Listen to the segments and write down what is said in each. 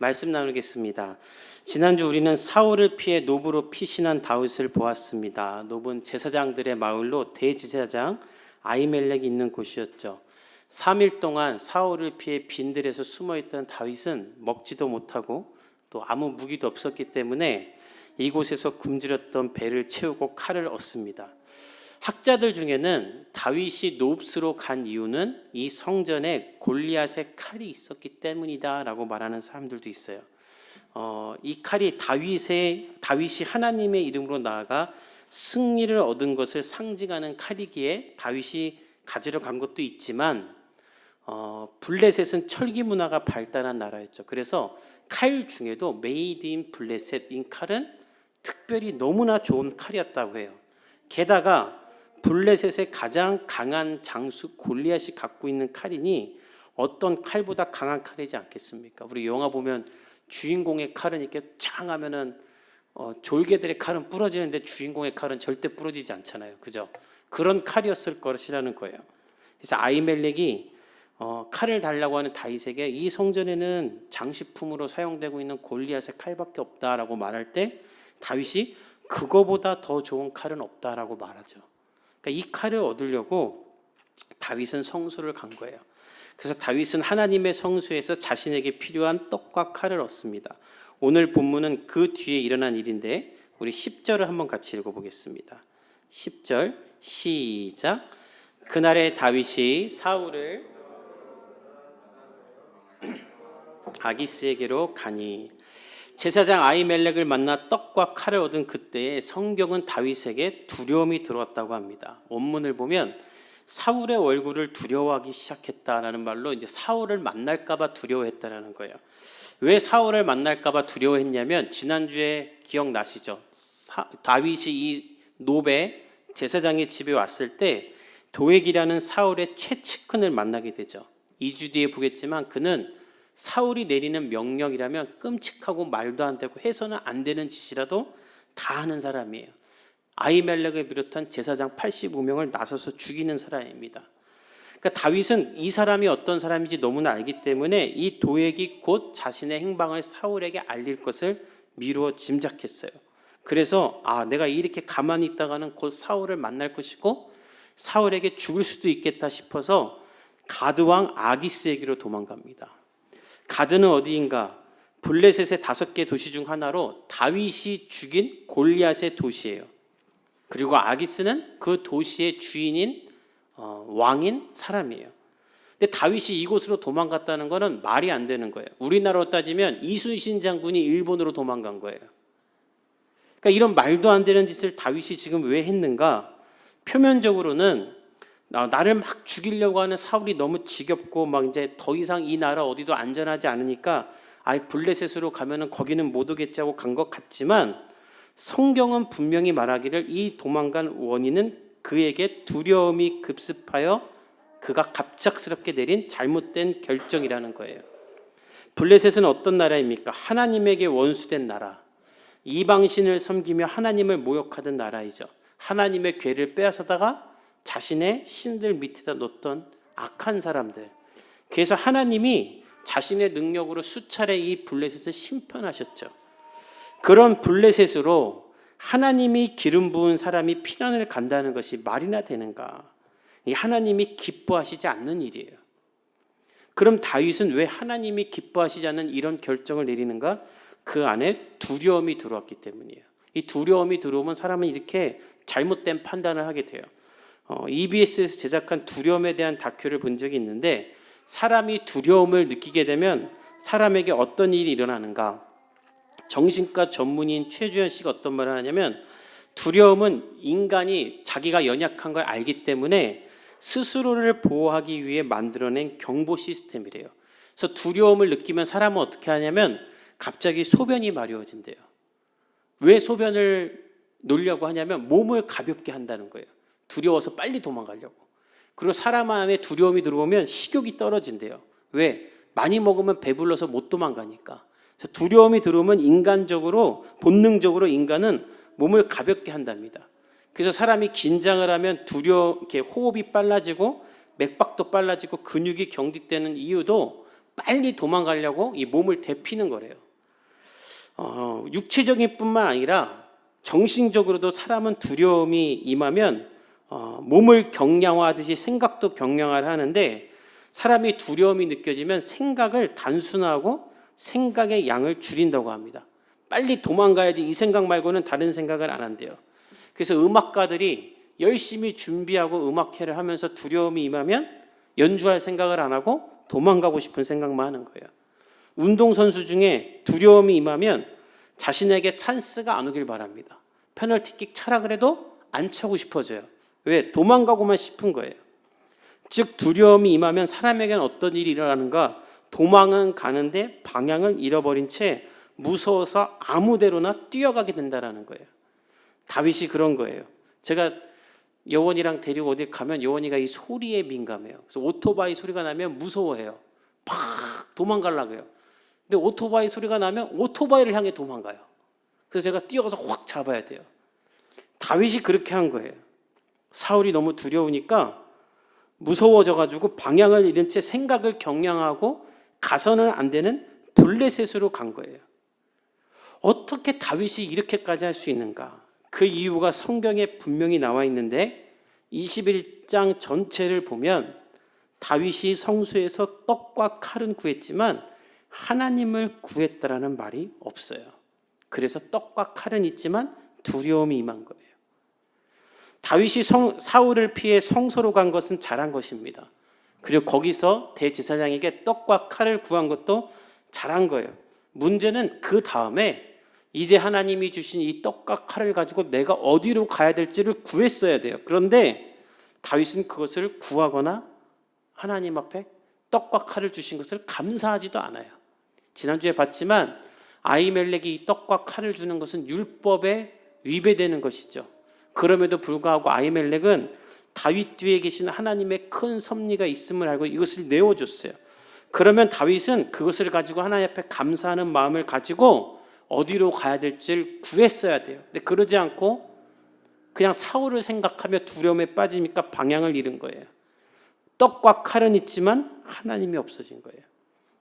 말씀 나누겠습니다. 지난주 우리는 사울을 피해 노브로 피신한 다윗을 보았습니다. 노브는 제사장들의 마을로 대제사장 아히멜렉이 있는 곳이었죠. 3일 동안 사울을 피해 빈들에서 숨어있던 다윗은 먹지도 못하고 또 아무 무기도 없었기 때문에 이곳에서 굶주렸던 배를 채우고 칼을 얻습니다. 학자들 중에는 다윗이 노브스로 간 이유는 이 성전에 골리앗의 칼이 있었기 때문이다 라고 말하는 사람들도 있어요. 이 칼이 다윗이 하나님의 이름으로 나아가 승리를 얻은 것을 상징하는 칼이기에 다윗이 가지러 간 것도 있지만 블레셋은 철기 문화가 발달한 나라였죠. 그래서 칼 중에도 메이드 인 블레셋인 칼은 특별히 너무나 좋은 칼이었다고 해요. 게다가 블레셋의 가장 강한 장수 골리앗이 갖고 있는 칼이니 어떤 칼보다 강한 칼이지 않겠습니까? 우리 영화 보면 주인공의 칼은 이렇게 짱 하면은 졸개들의 칼은 부러지는데 주인공의 칼은 절대 부러지지 않잖아요. 그죠? 그런 칼이었을 것이라는 거예요. 그래서 아히멜렉이 칼을 달라고 하는 다윗에게 이 성전에는 장식품으로 사용되고 있는 골리앗의 칼밖에 없다라고 말할 때 다윗이 그거보다 더 좋은 칼은 없다라고 말하죠. 그러니까 이 칼을 얻으려고 다윗은 성소를 간 거예요. 그래서 다윗은 하나님의 성소에서 자신에게 필요한 떡과 칼을 얻습니다. 오늘 본문은 그 뒤에 일어난 일인데 우리 10절을 한번 같이 읽어보겠습니다. 10절 시작. 그날에 다윗이 사울을 아기스에게로 가니 제사장 아히멜렉을 만나 떡과 칼을 얻은 그때에 성경은 다윗에게 두려움이 들어왔다고 합니다. 원문을 보면 사울의 얼굴을 두려워하기 시작했다라는 말로 이제 사울을 만날까봐 두려워했다라는 거예요. 왜 사울을 만날까봐 두려워했냐면 지난주에 기억나시죠? 다윗이 이 노베 제사장의 집에 왔을 때 도액이라는 사울의 최측근을 만나게 되죠. 2주 뒤에 보겠지만 그는 사울이 내리는 명령이라면 끔찍하고 말도 안 되고 해서는 안 되는 짓이라도 다 하는 사람이에요. 아히멜렉을 비롯한 제사장 85명을 나서서 죽이는 사람입니다. 그러니까 다윗은 이 사람이 어떤 사람인지 너무나 알기 때문에 이 도액이 곧 자신의 행방을 사울에게 알릴 것을 미루어 짐작했어요. 그래서 내가 이렇게 가만히 있다가는 곧 사울을 만날 것이고 사울에게 죽을 수도 있겠다 싶어서 가드왕 아기스에게로 도망갑니다. 가드는 어디인가? 블레셋의 5개 도시 중 하나로 다윗이 죽인 골리앗의 도시예요. 그리고 아기스는 그 도시의 주인인 왕인 사람이에요. 근데 다윗이 이곳으로 도망갔다는 것은 말이 안 되는 거예요. 우리나라로 따지면 이순신 장군이 일본으로 도망간 거예요. 그러니까 이런 말도 안 되는 짓을 다윗이 지금 왜 했는가? 표면적으로는 나를 막 죽이려고 하는 사울이 너무 지겹고 막 이제 더 이상 이 나라 어디도 안전하지 않으니까 블레셋으로 가면은 거기는 못 오겠지 하고 간 것 같지만 성경은 분명히 말하기를 이 도망간 원인은 그에게 두려움이 급습하여 그가 갑작스럽게 내린 잘못된 결정이라는 거예요. 블레셋은 어떤 나라입니까? 하나님에게 원수된 나라, 이방신을 섬기며 하나님을 모욕하던 나라이죠. 하나님의 궤를 빼앗아다가 자신의 신들 밑에다 놓던 악한 사람들. 그래서 하나님이 자신의 능력으로 수차례 이 블레셋을 심판하셨죠. 그런 블레셋으로 하나님이 기름 부은 사람이 피난을 간다는 것이 말이나 되는가? 이 하나님이 기뻐하시지 않는 일이에요. 그럼 다윗은 왜 하나님이 기뻐하시지 않는 이런 결정을 내리는가? 그 안에 두려움이 들어왔기 때문이에요. 이 두려움이 들어오면 사람은 이렇게 잘못된 판단을 하게 돼요. EBS에서 제작한 두려움에 대한 다큐를 본 적이 있는데 사람이 두려움을 느끼게 되면 사람에게 어떤 일이 일어나는가? 정신과 전문의인 최주현 씨가 어떤 말을 하냐면 두려움은 인간이 자기가 연약한 걸 알기 때문에 스스로를 보호하기 위해 만들어낸 경보 시스템이래요. 그래서 두려움을 느끼면 사람은 어떻게 하냐면 갑자기 소변이 마려워진대요. 왜 소변을 놓으려고 하냐면 몸을 가볍게 한다는 거예요. 두려워서 빨리 도망가려고. 그리고 사람 안에 두려움이 들어오면 식욕이 떨어진대요. 왜? 많이 먹으면 배불러서 못 도망가니까. 그래서 두려움이 들어오면 인간적으로 본능적으로 인간은 몸을 가볍게 한답니다. 그래서 사람이 긴장을 하면 이렇게 호흡이 빨라지고 맥박도 빨라지고 근육이 경직되는 이유도 빨리 도망가려고 이 몸을 데피는 거래요. 육체적인 뿐만 아니라 정신적으로도 사람은 두려움이 임하면 몸을 경량화하듯이 생각도 경량화를 하는데, 사람이 두려움이 느껴지면 생각을 단순화하고 생각의 양을 줄인다고 합니다. 빨리 도망가야지 이 생각 말고는 다른 생각을 안 한대요. 그래서 음악가들이 열심히 준비하고 음악회를 하면서 두려움이 임하면 연주할 생각을 안 하고 도망가고 싶은 생각만 하는 거예요. 운동선수 중에 두려움이 임하면 자신에게 찬스가 안 오길 바랍니다. 페널티킥 차라 그래도 안 차고 싶어져요. 왜? 도망가고만 싶은 거예요. 즉 두려움이 임하면 사람에게는 어떤 일이 일어나는가? 도망은 가는데 방향을 잃어버린 채 무서워서 아무데로나 뛰어가게 된다는 거예요. 다윗이 그런 거예요. 제가 여원이랑 데리고 어딜 가면 여원이가 이 소리에 민감해요. 그래서 오토바이 소리가 나면 무서워해요. 팍 도망가려고 해요. 근데 오토바이 소리가 나면 오토바이를 향해 도망가요. 그래서 제가 뛰어가서 확 잡아야 돼요. 다윗이 그렇게 한 거예요. 사울이 너무 두려우니까 무서워져가지고 방향을 잃은 채 생각을 경량하고 가서는 안 되는 블레셋으로 간 거예요. 어떻게 다윗이 이렇게까지 할 수 있는가? 그 이유가 성경에 분명히 나와 있는데 21장 전체를 보면 다윗이 성소에서 떡과 칼은 구했지만 하나님을 구했다라는 말이 없어요. 그래서 떡과 칼은 있지만 두려움이 임한 거예요. 다윗이 사울을 피해 성소로 간 것은 잘한 것입니다. 그리고 거기서 대제사장에게 떡과 칼을 구한 것도 잘한 거예요. 문제는 그 다음에 이제 하나님이 주신 이 떡과 칼을 가지고 내가 어디로 가야 될지를 구했어야 돼요. 그런데 다윗은 그것을 구하거나 하나님 앞에 떡과 칼을 주신 것을 감사하지도 않아요. 지난주에 봤지만 아히멜렉이 이 떡과 칼을 주는 것은 율법에 위배되는 것이죠. 그럼에도 불구하고 아히멜렉은 다윗 뒤에 계신 하나님의 큰 섭리가 있음을 알고 이것을 내어줬어요. 그러면 다윗은 그것을 가지고 하나님 앞에 감사하는 마음을 가지고 어디로 가야 될지를 구했어야 돼요. 근데 그러지 않고 그냥 사울을 생각하며 두려움에 빠지니까 방향을 잃은 거예요. 떡과 칼은 있지만 하나님이 없어진 거예요.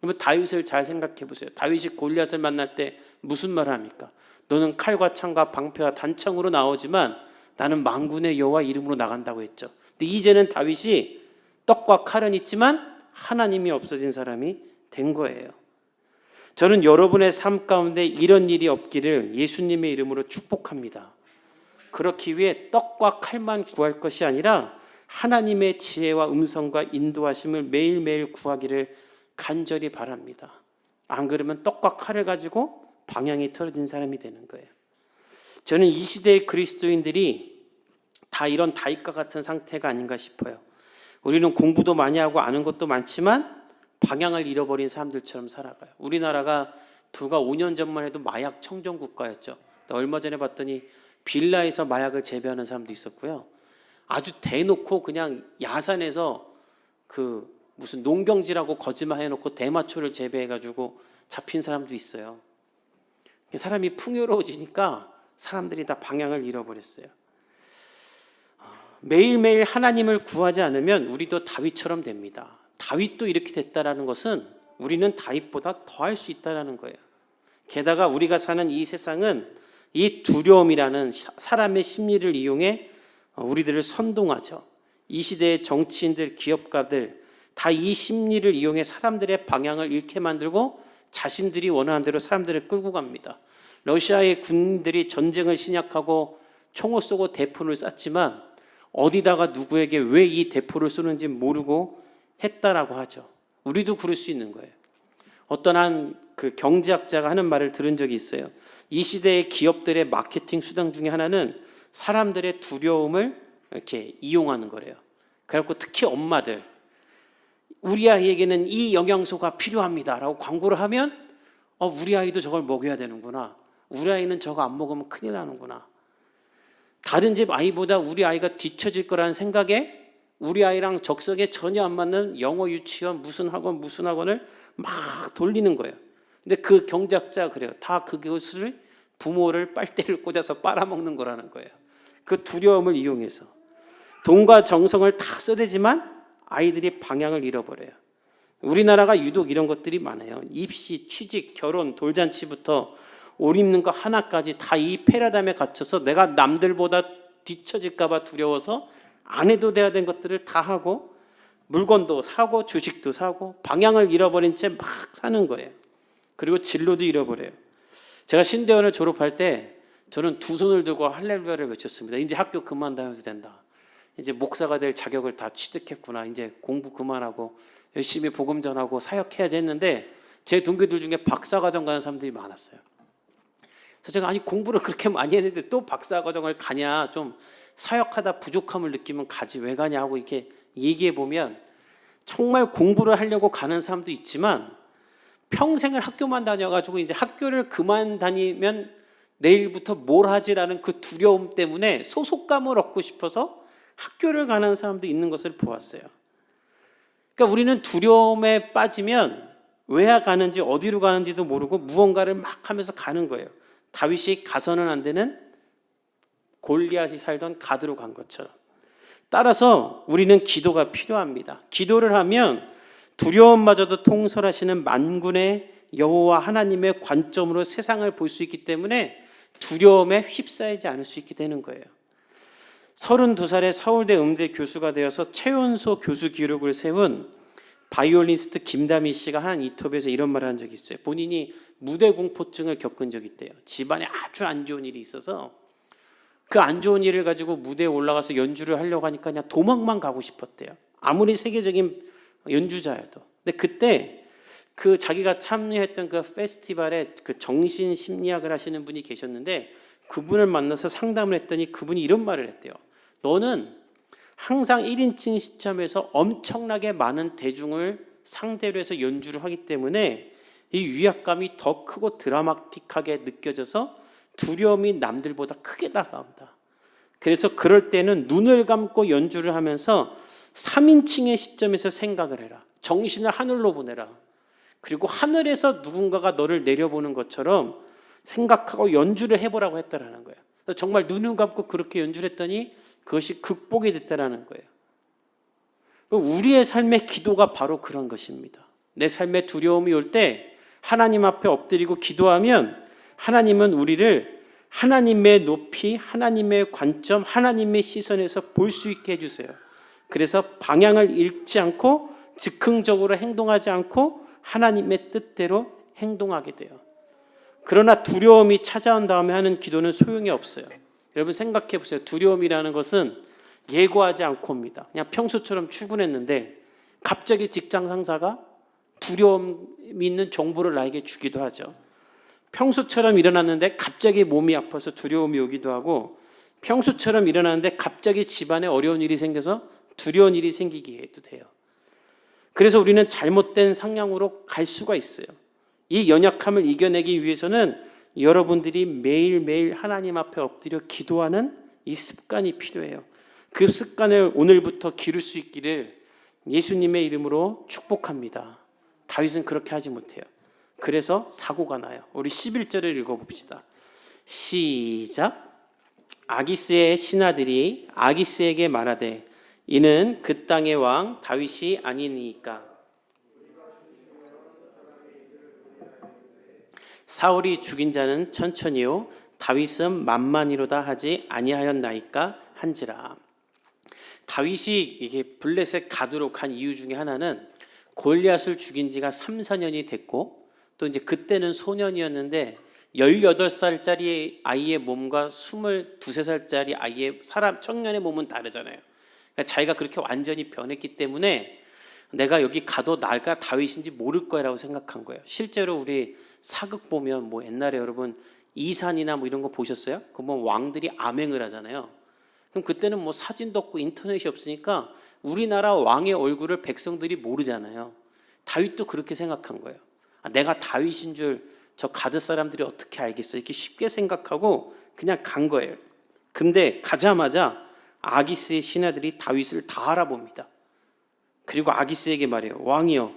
그러면 다윗을 잘 생각해 보세요. 다윗이 골리앗을 만날 때 무슨 말을 합니까? 너는 칼과 창과 방패와 단창으로 나오지만 나는 만군의 여호와 이름으로 나간다고 했죠. 근데 이제는 다윗이 떡과 칼은 있지만 하나님이 없어진 사람이 된 거예요. 저는 여러분의 삶 가운데 이런 일이 없기를 예수님의 이름으로 축복합니다. 그렇기 위해 떡과 칼만 구할 것이 아니라 하나님의 지혜와 음성과 인도하심을 매일매일 구하기를 간절히 바랍니다. 안 그러면 떡과 칼을 가지고 방향이 틀어진 사람이 되는 거예요. 저는 이 시대의 그리스도인들이 다 이런 다윗과 같은 상태가 아닌가 싶어요. 우리는 공부도 많이 하고 아는 것도 많지만 방향을 잃어버린 사람들처럼 살아가요. 우리나라가 불과 5년 전만 해도 마약 청정 국가였죠. 얼마 전에 봤더니 빌라에서 마약을 재배하는 사람도 있었고요. 아주 대놓고 그냥 야산에서 그 무슨 농경지라고 거짓말 해놓고 대마초를 재배해가지고 잡힌 사람도 있어요. 사람이 풍요로워지니까 사람들이 다 방향을 잃어버렸어요. 매일매일 하나님을 구하지 않으면 우리도 다윗처럼 됩니다. 다윗도 이렇게 됐다라는 것은 우리는 다윗보다 더 할 수 있다라는 거예요. 게다가 우리가 사는 이 세상은 이 두려움이라는 사람의 심리를 이용해 우리들을 선동하죠. 이 시대의 정치인들, 기업가들 다 이 심리를 이용해 사람들의 방향을 잃게 만들고 자신들이 원하는 대로 사람들을 끌고 갑니다. 러시아의 군인들이 전쟁을 신약하고 총을 쏘고 대포를 쐈지만 어디다가 누구에게 왜 이 대포를 쏘는지 모르고 했다라고 하죠. 우리도 그럴 수 있는 거예요. 어떤 한 그 경제학자가 하는 말을 들은 적이 있어요. 이 시대의 기업들의 마케팅 수단 중에 하나는 사람들의 두려움을 이렇게 이용하는 거래요. 그래갖고 특히 엄마들, 우리 아이에게는 이 영양소가 필요합니다라고 광고를 하면 우리 아이도 저걸 먹여야 되는구나. 우리 아이는 저거 안 먹으면 큰일 나는구나. 다른 집 아이보다 우리 아이가 뒤처질 거라는 생각에 우리 아이랑 적성에 전혀 안 맞는 영어 유치원 무슨 학원을 막 돌리는 거예요. 근데 그 경제학자가 그래요. 다 그것을 부모를 빨대를 꽂아서 빨아먹는 거라는 거예요. 그 두려움을 이용해서 돈과 정성을 다 쏟아지만 아이들이 방향을 잃어버려요. 우리나라가 유독 이런 것들이 많아요. 입시, 취직, 결혼, 돌잔치부터 옷 입는 거 하나까지 다 이 패러다임에 갇혀서 내가 남들보다 뒤처질까 봐 두려워서 안 해도 돼야 된 것들을 다 하고 물건도 사고 주식도 사고 방향을 잃어버린 채 막 사는 거예요. 그리고 진로도 잃어버려요. 제가 신대원을 졸업할 때 저는 두 손을 들고 할렐루야를 외쳤습니다. 이제 학교 그만 다녀도 된다. 이제 목사가 될 자격을 다 취득했구나. 이제 공부 그만하고 열심히 복음 전하고 사역해야지 했는데 제 동기들 중에 박사과정 가는 사람들이 많았어요. 그래서 제가 아니 공부를 그렇게 많이 했는데 또 박사과정을 가냐, 좀 사역하다 부족함을 느끼면 가지 왜 가냐 하고 이렇게 얘기해 보면 정말 공부를 하려고 가는 사람도 있지만 평생을 학교만 다녀가지고 이제 학교를 그만 다니면 내일부터 뭘 하지라는 그 두려움 때문에 소속감을 얻고 싶어서 학교를 가는 사람도 있는 것을 보았어요. 그러니까 우리는 두려움에 빠지면 왜 가는지 어디로 가는지도 모르고 무언가를 막 하면서 가는 거예요. 다윗이 가서는 안 되는 골리앗이 살던 가드로 간 것처럼. 따라서 우리는 기도가 필요합니다. 기도를 하면 두려움마저도 통솔하시는 만군의 여호와 하나님의 관점으로 세상을 볼 수 있기 때문에 두려움에 휩싸이지 않을 수 있게 되는 거예요. 32살에 서울대 음대 교수가 되어서 최연소 교수 기록을 세운 바이올리니스트 김다미 씨가 한 인터뷰에서 이런 말을 한 적이 있어요. 본인이 무대 공포증을 겪은 적이 있대요. 집안에 아주 안 좋은 일이 있어서 그 안 좋은 일을 가지고 무대에 올라가서 연주를 하려고 하니까 그냥 도망만 가고 싶었대요. 아무리 세계적인 연주자여도. 근데 그때 그 자기가 참여했던 그 페스티벌에 그 정신 심리학을 하시는 분이 계셨는데 그분을 만나서 상담을 했더니 그분이 이런 말을 했대요. 너는 항상 1인칭 시점에서 엄청나게 많은 대중을 상대로 해서 연주를 하기 때문에 이 위압감이 더 크고 드라마틱하게 느껴져서 두려움이 남들보다 크게 다가온다. 그래서 그럴 때는 눈을 감고 연주를 하면서 3인칭의 시점에서 생각을 해라. 정신을 하늘로 보내라. 그리고 하늘에서 누군가가 너를 내려보는 것처럼 생각하고 연주를 해보라고 했다라는 거예요. 정말 눈을 감고 그렇게 연주를 했더니 그것이 극복이 됐다라는 거예요. 우리의 삶의 기도가 바로 그런 것입니다. 내 삶에 두려움이 올 때 하나님 앞에 엎드리고 기도하면 하나님은 우리를 하나님의 높이, 하나님의 관점, 하나님의 시선에서 볼 수 있게 해주세요. 그래서 방향을 잃지 않고 즉흥적으로 행동하지 않고 하나님의 뜻대로 행동하게 돼요. 그러나 두려움이 찾아온 다음에 하는 기도는 소용이 없어요. 여러분 생각해 보세요. 두려움이라는 것은 예고하지 않고 옵니다. 그냥 평소처럼 출근했는데 갑자기 직장 상사가 두려움이 있는 정보를 나에게 주기도 하죠. 평소처럼 일어났는데 갑자기 몸이 아파서 두려움이 오기도 하고 평소처럼 일어났는데 갑자기 집안에 어려운 일이 생겨서 두려운 일이 생기게 해도 돼요. 그래서 우리는 잘못된 상향으로 갈 수가 있어요. 이 연약함을 이겨내기 위해서는 여러분들이 매일매일 하나님 앞에 엎드려 기도하는 이 습관이 필요해요. 그 습관을 오늘부터 기를 수 있기를 예수님의 이름으로 축복합니다. 다윗은 그렇게 하지 못해요. 그래서 사고가 나요. 우리 11절을 읽어봅시다. 시작. 아기스의 신하들이 아기스에게 말하되 이는 그 땅의 왕 다윗이 아니니까. 사울이 죽인 자는 천천히요 다윗은 만만히로다 하지 아니하였나이까 한지라. 다윗이 이게 블레셋 가드로 간 이유 중에 하나는 골리앗을 죽인 지가 3, 4년이 됐고 또 이제 그때는 소년이었는데 18살짜리 아이의 몸과 22, 3살짜리 아이의 사람 청년의 몸은 다르잖아요. 그러니까 자기가 그렇게 완전히 변했기 때문에 내가 여기 가도 나가 다윗인지 모를 거라고 생각한 거예요. 실제로 우리 사극 보면 뭐 옛날에 여러분 이산이나 뭐 이런 거 보셨어요? 그러면 왕들이 암행을 하잖아요. 그럼 그때는 뭐 사진도 없고 인터넷이 없으니까 우리나라 왕의 얼굴을 백성들이 모르잖아요. 다윗도 그렇게 생각한 거예요. 내가 다윗인 줄 저 가드 사람들이 어떻게 알겠어? 이렇게 쉽게 생각하고 그냥 간 거예요. 근데 가자마자 아기스의 신하들이 다윗을 다 알아봅니다. 그리고 아기스에게 말해요. 왕이여,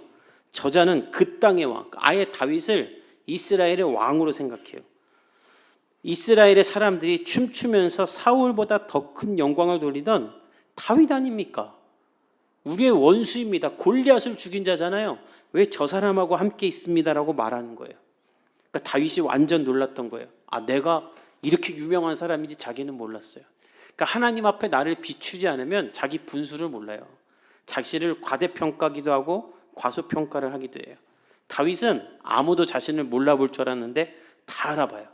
저자는 그 땅의 왕, 아예 다윗을 이스라엘의 왕으로 생각해요. 이스라엘의 사람들이 춤추면서 사울보다 더 큰 영광을 돌리던 다윗 아닙니까? 우리의 원수입니다. 골리앗을 죽인 자잖아요. 왜 저 사람하고 함께 있습니다라고 말하는 거예요. 그러니까 다윗이 완전 놀랐던 거예요. 아, 내가 이렇게 유명한 사람인지 자기는 몰랐어요. 그러니까 하나님 앞에 나를 비추지 않으면 자기 분수를 몰라요. 자신을 과대평가기도 하고 과소평가를 하기도 해요. 다윗은 아무도 자신을 몰라볼 줄 알았는데 다 알아봐요.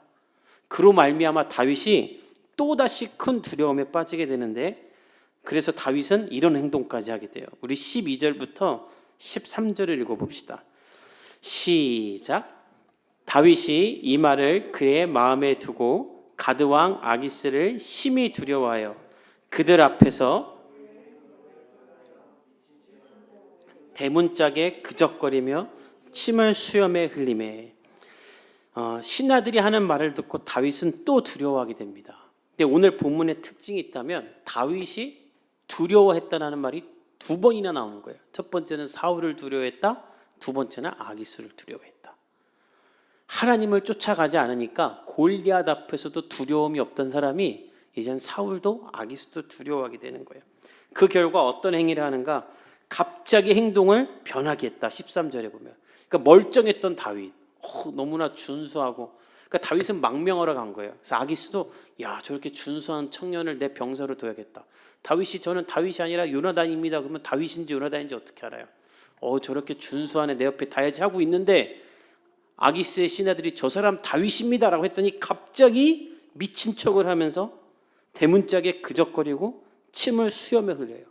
그로 말미암아 다윗이 또다시 큰 두려움에 빠지게 되는데, 그래서 다윗은 이런 행동까지 하게 돼요. 우리 12절부터 13절을 읽어봅시다. 시작. 다윗이 이 말을 그의 마음에 두고 가드왕 아기스를 심히 두려워하여 그들 앞에서 대문짝에 그적거리며 침을 수염에 흘리매. 신하들이 하는 말을 듣고 다윗은 또 두려워하게 됩니다. 근데 오늘 본문의 특징이 있다면 다윗이 두려워했다는 말이 두 번이나 나오는 거예요. 첫 번째는 사울을 두려워했다, 두 번째는 아기스를 두려워했다. 하나님을 쫓아가지 않으니까 골리앗 앞에서도 두려움이 없던 사람이 이젠 사울도 아기스도 두려워하게 되는 거예요. 그 결과 어떤 행위를 하는가? 갑자기 행동을 변하게 했다. 13절에 보면. 그러니까 멀쩡했던 다윗, 너무나 준수하고, 그러니까 다윗은 망명하러 간 거예요. 그래서 아기스도 야, 저렇게 준수한 청년을 내 병사로 둬야겠다. 저는 다윗이 아니라 요나단입니다. 그러면 다윗인지 요나단인지 어떻게 알아요? 저렇게 준수한 애 내 옆에 다야지 하고 있는데 아기스의 신하들이 저 사람 다윗입니다라고 했더니 갑자기 미친 척을 하면서 대문짝에 그적거리고 침을 수염에 흘려요.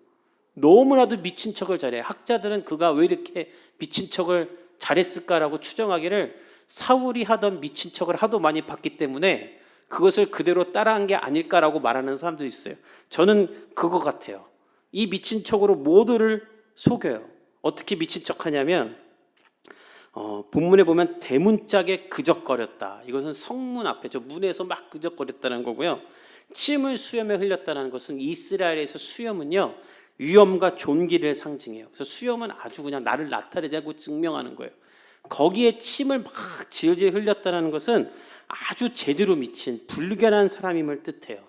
너무나도 미친 척을 잘해요. 학자들은 그가 왜 이렇게 미친 척을 잘했을까라고 추정하기를 사울이 하던 미친 척을 하도 많이 봤기 때문에 그것을 그대로 따라한 게 아닐까라고 말하는 사람도 있어요. 저는 그거 같아요. 이 미친 척으로 모두를 속여요. 어떻게 미친 척 하냐면 본문에 보면 대문짝에 그적거렸다. 이것은 성문 앞에 저 문에서 막 그적거렸다는 거고요. 침을 수염에 흘렸다는 것은 이스라엘에서 수염은요 위엄과 존귀를 상징해요. 그래서 수염은 아주 그냥 나를 나타내고 증명하는 거예요. 거기에 침을 막 질질 흘렸다는 것은 아주 제대로 미친 불결한 사람임을 뜻해요.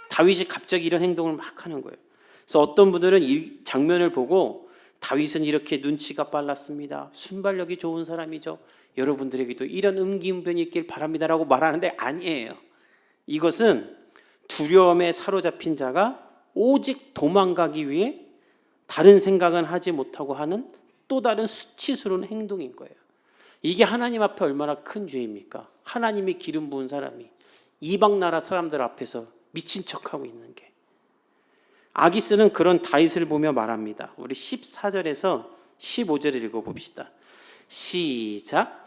다윗이 갑자기 이런 행동을 막 하는 거예요. 그래서 어떤 분들은 이 장면을 보고 다윗은 이렇게 눈치가 빨랐습니다. 순발력이 좋은 사람이죠. 여러분들에게도 이런 음기운변이 있길 바랍니다라고 말하는데 아니에요. 이것은 두려움에 사로잡힌 자가 오직 도망가기 위해 다른 생각은 하지 못하고 하는 또 다른 수치스러운 행동인 거예요. 이게 하나님 앞에 얼마나 큰 죄입니까? 하나님이 기름 부은 사람이 이방 나라 사람들 앞에서 미친 척하고 있는 게. 아기스는 그런 다윗을 보며 말합니다. 우리 14절에서 15절을 읽어봅시다. 시작.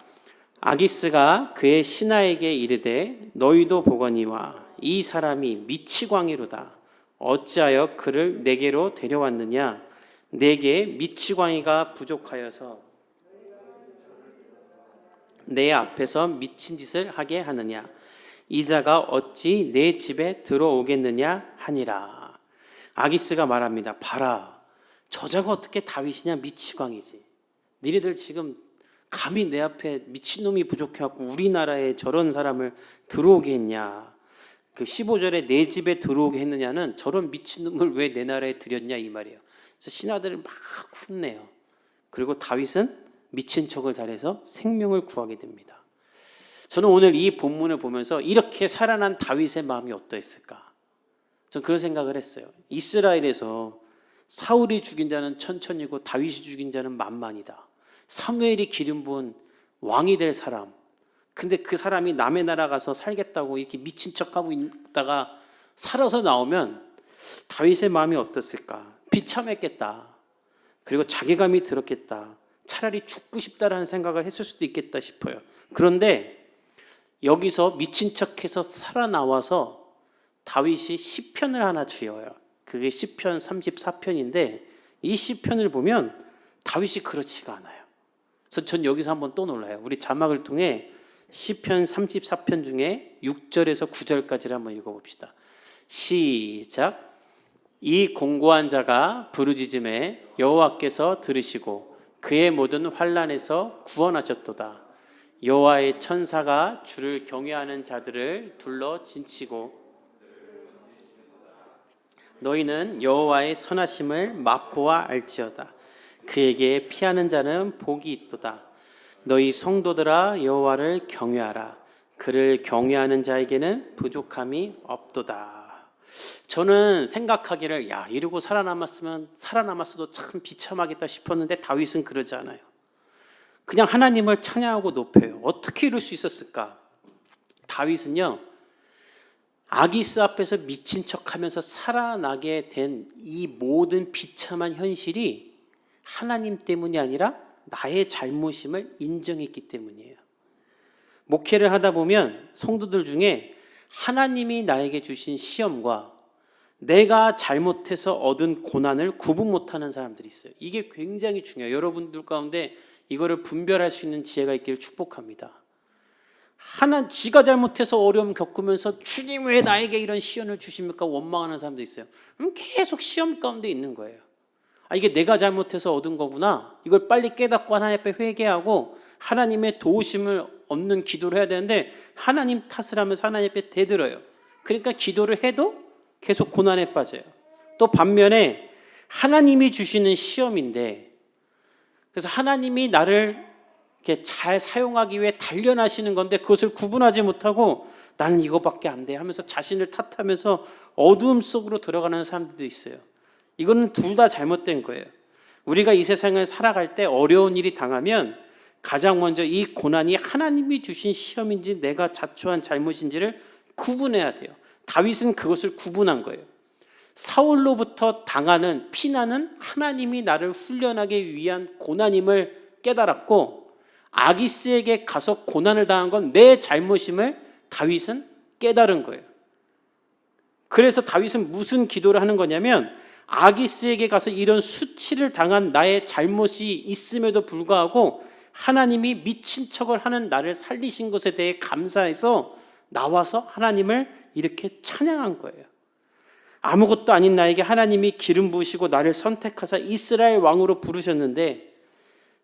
아기스가 그의 신하에게 이르되 너희도 보거니와 이 사람이 미치광이로다. 어찌하여 그를 내게로 데려왔느냐? 내게 미치광이가 부족하여서 내 앞에서 미친 짓을 하게 하느냐? 이 자가 어찌 내 집에 들어오겠느냐 하니라. 아기스가 말합니다. 봐라, 저 자가 어떻게 다윗이냐? 미치광이지. 니네들 지금 감히 내 앞에 미친놈이 부족해갖고 우리나라에 저런 사람을 들어오게 했냐? 그 15절에 내 집에 들어오게 했느냐는 저런 미친놈을 왜 내 나라에 들였냐 이 말이에요. 그래서 신하들을 막 혼내요. 그리고 다윗은 미친 척을 잘해서 생명을 구하게 됩니다. 저는 오늘 이 본문을 보면서 이렇게 살아난 다윗의 마음이 어떠했을까? 저는 그런 생각을 했어요. 이스라엘에서 사울이 죽인 자는 천천히고 다윗이 죽인 자는 만만이다. 사무엘이 기름 부은 왕이 될 사람, 근데 그 사람이 남의 나라 가서 살겠다고 이렇게 미친 척하고 있다가 살아서 나오면 다윗의 마음이 어떻을까? 비참했겠다. 그리고 자괴감이 들었겠다. 차라리 죽고 싶다라는 생각을 했을 수도 있겠다 싶어요. 그런데 여기서 미친 척해서 살아나와서 다윗이 시편을 하나 지어요. 그게 시편 34편인데 이 시편을 보면 다윗이 그렇지가 않아요. 그래서 전 여기서 한번 또 놀라요. 우리 자막을 통해 시편 34편 중에 6절에서 9절까지를 한번 읽어봅시다. 시작. 이 공고한 자가 부르짖음에 여호와께서 들으시고 그의 모든 환난에서 구원하셨도다. 여호와의 천사가 주를 경외하는 자들을 둘러 진치고 너희는 여호와의 선하심을 맛보아 알지어다. 그에게 피하는 자는 복이 있도다. 너희 성도들아 여호와를 경외하라. 그를 경외하는 자에게는 부족함이 없도다. 저는 생각하기를 이러고 살아남았어도 참 비참하겠다 싶었는데 다윗은 그러지 않아요. 그냥 하나님을 찬양하고 높여요. 어떻게 이럴 수 있었을까? 다윗은요, 아기스 앞에서 미친 척하면서 살아나게 된 이 모든 비참한 현실이 하나님 때문이 아니라 나의 잘못임을 인정했기 때문이에요. 목회를 하다 보면 성도들 중에 하나님이 나에게 주신 시험과 내가 잘못해서 얻은 고난을 구분 못하는 사람들이 있어요. 이게 굉장히 중요해요. 여러분들 가운데 이거를 분별할 수 있는 지혜가 있기를 축복합니다. 지가 잘못해서 어려움 겪으면서 주님 왜 나에게 이런 시험을 주십니까? 원망하는 사람도 있어요. 그럼 계속 시험 가운데 있는 거예요. 이게 내가 잘못해서 얻은 거구나. 이걸 빨리 깨닫고 하나님 앞에 회개하고 하나님의 도우심을 얻는 기도를 해야 되는데 하나님 탓을 하면서 하나님 앞에 대들어요. 그러니까 기도를 해도 계속 고난에 빠져요. 또 반면에 하나님이 주시는 시험인데, 그래서 하나님이 나를 이렇게 잘 사용하기 위해 단련하시는 건데 그것을 구분하지 못하고 나는 이거밖에 안 돼 하면서 자신을 탓하면서 어두움 속으로 들어가는 사람들도 있어요. 이거는 둘 다 잘못된 거예요. 우리가 이 세상을 살아갈 때 어려운 일이 당하면 가장 먼저 이 고난이 하나님이 주신 시험인지 내가 자초한 잘못인지를 구분해야 돼요. 다윗은 그것을 구분한 거예요. 사울로부터 당하는 피난은 하나님이 나를 훈련하기 위한 고난임을 깨달았고, 아기스에게 가서 고난을 당한 건 내 잘못임을 다윗은 깨달은 거예요. 그래서 다윗은 무슨 기도를 하는 거냐면, 아기스에게 가서 이런 수치를 당한 나의 잘못이 있음에도 불구하고 하나님이 미친 척을 하는 나를 살리신 것에 대해 감사해서 나와서 하나님을 이렇게 찬양한 거예요. 아무것도 아닌 나에게 하나님이 기름 부으시고 나를 선택하사 이스라엘 왕으로 부르셨는데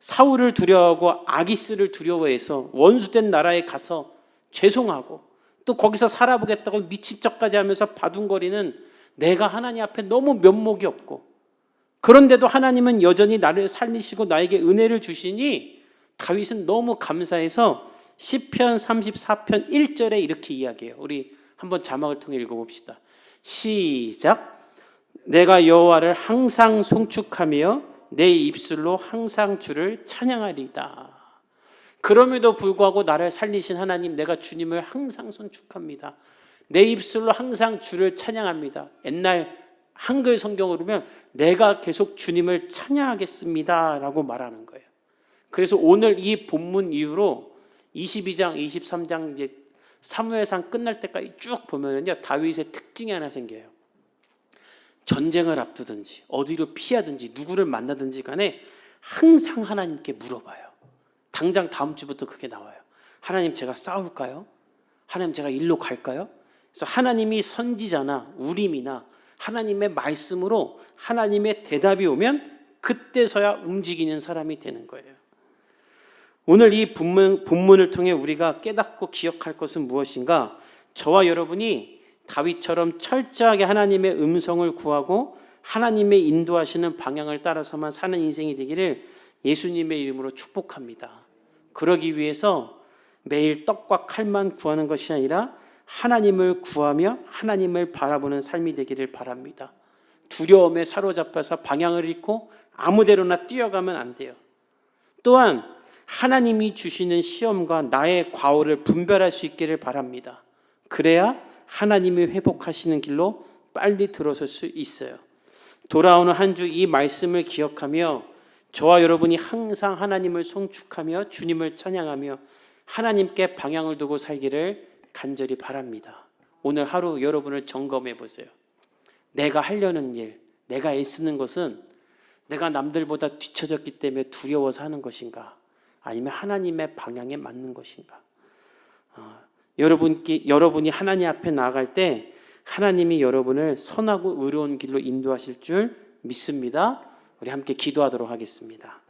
사울을 두려워하고 아기스를 두려워해서 원수된 나라에 가서 죄송하고 또 거기서 살아보겠다고 미친 척까지 하면서 바둥거리는 내가 하나님 앞에 너무 면목이 없고, 그런데도 하나님은 여전히 나를 살리시고 나에게 은혜를 주시니 다윗은 너무 감사해서 시편 34편 1절에 이렇게 이야기해요. 우리 한번 자막을 통해 읽어봅시다. 시작. 내가 여호와를 항상 송축하며 내 입술로 항상 주를 찬양하리이다. 그럼에도 불구하고 나를 살리신 하나님, 내가 주님을 항상 송축합니다. 내 입술로 항상 주를 찬양합니다. 옛날 한글 성경으로 보면 내가 계속 주님을 찬양하겠습니다 라고 말하는 거예요. 그래서 오늘 이 본문 이후로 22장, 23장 이제 사무엘상 끝날 때까지 쭉 보면요, 다윗의 특징이 하나 생겨요. 전쟁을 앞두든지 어디로 피하든지 누구를 만나든지 간에 항상 하나님께 물어봐요. 당장 다음 주부터 그게 나와요. 하나님, 제가 싸울까요? 하나님, 제가 일로 갈까요? 그래서 하나님이 선지자나 우림이나 하나님의 말씀으로 하나님의 대답이 오면 그때서야 움직이는 사람이 되는 거예요. 오늘 이 본문을 통해 우리가 깨닫고 기억할 것은 무엇인가? 저와 여러분이 다윗처럼 철저하게 하나님의 음성을 구하고 하나님의 인도하시는 방향을 따라서만 사는 인생이 되기를 예수님의 이름으로 축복합니다. 그러기 위해서 매일 떡과 칼만 구하는 것이 아니라 하나님을 구하며 하나님을 바라보는 삶이 되기를 바랍니다. 두려움에 사로잡혀서 방향을 잃고 아무데로나 뛰어가면 안 돼요. 또한 하나님이 주시는 시험과 나의 과오를 분별할 수 있기를 바랍니다. 그래야 하나님이 회복하시는 길로 빨리 들어설 수 있어요. 돌아오는 한 주 이 말씀을 기억하며 저와 여러분이 항상 하나님을 송축하며 주님을 찬양하며 하나님께 방향을 두고 살기를 간절히 바랍니다. 오늘 하루 여러분을 점검해 보세요. 내가 하려는 일, 내가 애쓰는 것은 내가 남들보다 뒤처졌기 때문에 두려워서 하는 것인가? 아니면 하나님의 방향에 맞는 것인가? 여러분이 하나님 앞에 나아갈 때 하나님이 여러분을 선하고 의로운 길로 인도하실 줄 믿습니다. 우리 함께 기도하도록 하겠습니다.